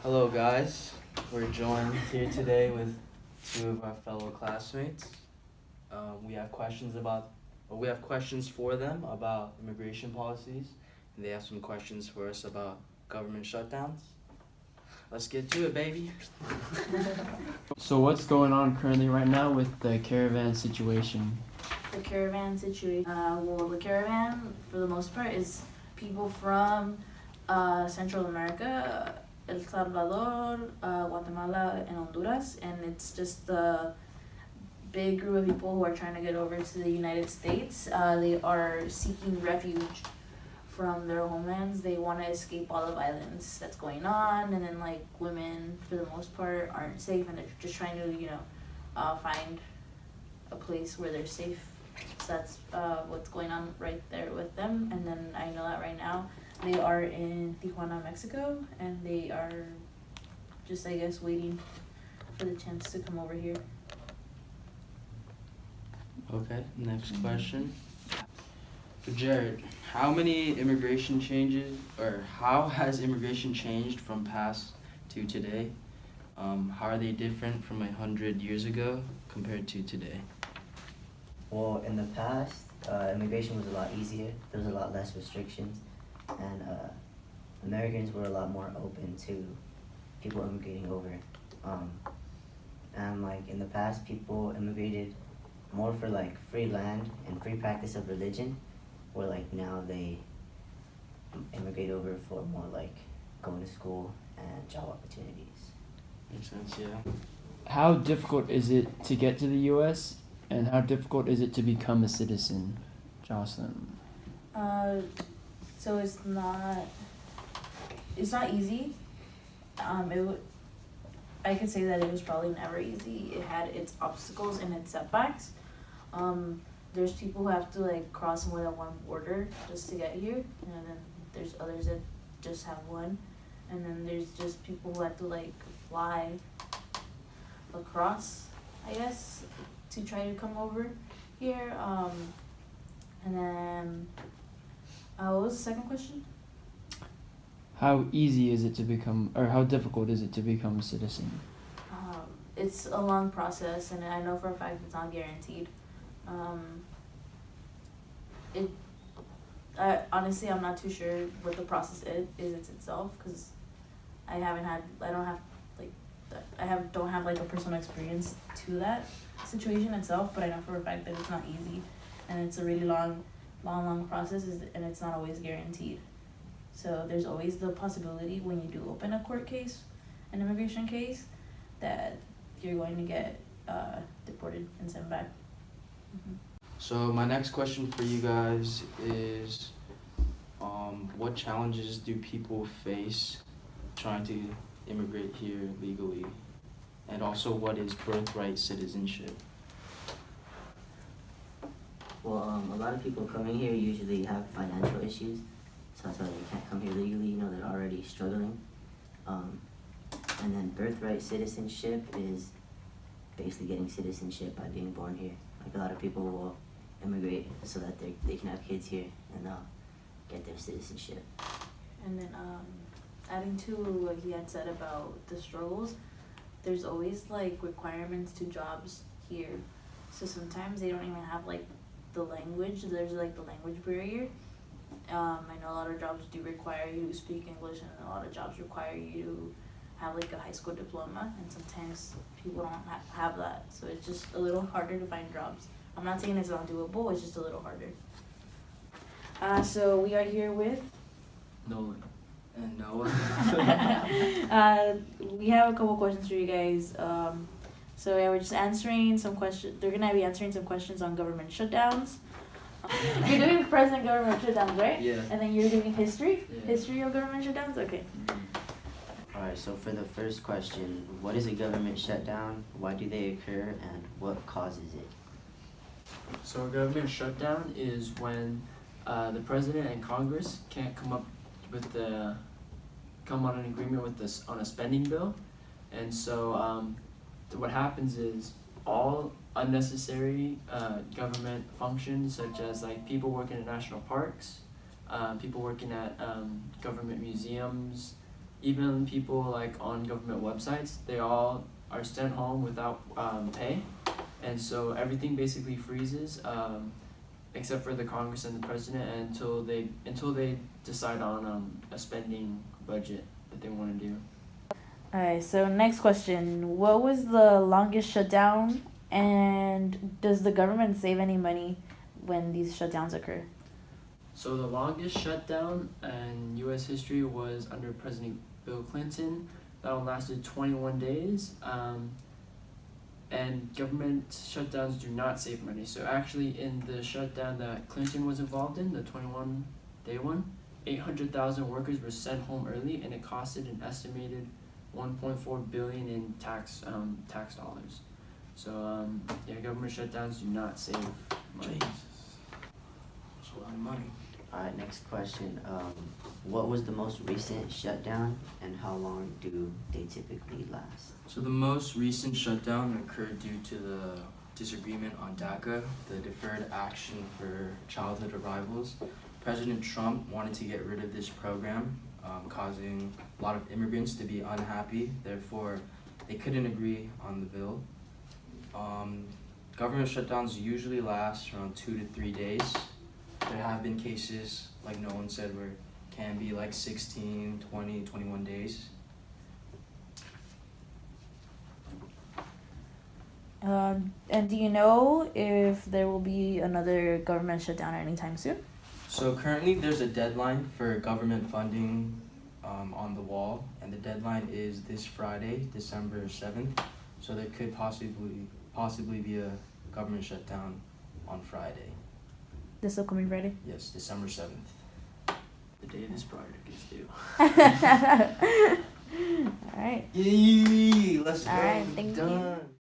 Hello, guys. We're joined here today with two of our fellow classmates. We have we have questions for them about immigration policies, and they have some questions for us about government shutdowns. Let's get to it, baby. So what's going on currently right now with the Caravan situation? The Caravan situation. The Caravan, for the most part, is people from Central America, El Salvador, Guatemala, and Honduras, and it's just the big group of people who are trying to get over to the United States. They are seeking refuge from their homelands. They want to escape all the violence that's going on, and then like women, for the most part, aren't safe, and they're just trying to find a place where they're safe. So that's what's going on right there with them. And then I know that right now they are in Tijuana, Mexico, and they are just, I guess, waiting for the chance to come over here. Okay, next question. For Jared, how has immigration changed from past to today? How are they different from 100 years ago compared to today? Well, in the past, immigration was a lot easier. There was a lot less restrictions, and Americans were a lot more open to people immigrating over. And like in the past, people immigrated more for like free land and free practice of religion, where like now they immigrate over for more like going to school and job opportunities. Makes sense, yeah. How difficult is it to get to the U.S. and how difficult is it to become a citizen, Jocelyn? So it's not easy. I could say that it was probably never easy. It had its obstacles and its setbacks. There's people who have to like cross more than one border just to get here, and then there's others that just have one, and then there's just people who have to like fly across, I guess, to try to come over here. And then what was the second question? How easy is it to become, or how difficult is it to become a citizen? It's a long process, and I know for a fact it's not guaranteed. Honestly, I'm not too sure what the process is itself, because I don't have like a personal experience to that situation itself, but I know for a fact that it's not easy, and it's a really long process, and it's not always guaranteed. So there's always the possibility when you do open a court case, an immigration case, that you're going to get deported and sent back. Mm-hmm. So my next question for you guys is, what challenges do people face trying to immigrate here legally? And also, what is birthright citizenship? Well, a lot of people coming here usually have financial issues, so that's why they can't come here legally. They're already struggling. And then birthright citizenship is basically getting citizenship by being born here. Like a lot of people will immigrate so that they can have kids here and get their citizenship. And then adding to what he had said about the struggles, there's always like requirements to jobs here. So sometimes they don't even have like the language. There's like the language barrier. I know a lot of jobs do require you to speak English, and a lot of jobs require you to have like a high school diploma, and sometimes people don't have that. So it's just a little harder to find jobs. I'm not saying it's not doable, it's just a little harder. So we are here with Nolan. And Noah. we have a couple questions for you guys. So yeah, we're just answering some questions. They're gonna be answering some questions on government shutdowns. You're doing present government shutdowns, right? Yeah. And then you're doing history? Yeah. History of government shutdowns? Okay. Alright, so for the first question, what is a government shutdown? Why do they occur, and what causes it? So a government shutdown is when the president and Congress can't come on an agreement with this on a spending bill, and so what happens is all unnecessary government functions, such as like people working in national parks, people working at government museums, even people like on government websites, they all are sent home without pay, and so everything basically freezes, except for the Congress and the president until they decide on a spending budget that they want to do. Alright, so next question. What was the longest shutdown, and does the government save any money when these shutdowns occur? So the longest shutdown in U.S. history was under President Bill Clinton. That one lasted 21 days. And government shutdowns do not save money. So actually, in the shutdown that Clinton was involved in, the 21-day one, 800,000 workers were sent home early, and it costed an estimated 1.4 billion in tax dollars. So yeah, government shutdowns do not save money. That's a lot of money. Alright, next question. What was the most recent shutdown and how long do they typically last? So the most recent shutdown occurred due to the disagreement on DACA, the Deferred Action for Childhood Arrivals. President Trump wanted to get rid of this program, causing a lot of immigrants to be unhappy. Therefore, they couldn't agree on the bill. Government shutdowns usually last around 2 to 3 days. There have been cases, like Nolan said, where it can be like 16, 20, 21 days. And do you know if there will be another government shutdown anytime soon? So currently there's a deadline for government funding on the wall, and the deadline is this Friday, December 7th. So there could possibly be a government shutdown on Friday. This upcoming Friday? Yes, December 7th. The day this project is due. Alright. Yay! Let's go. Alright, thank you. Done.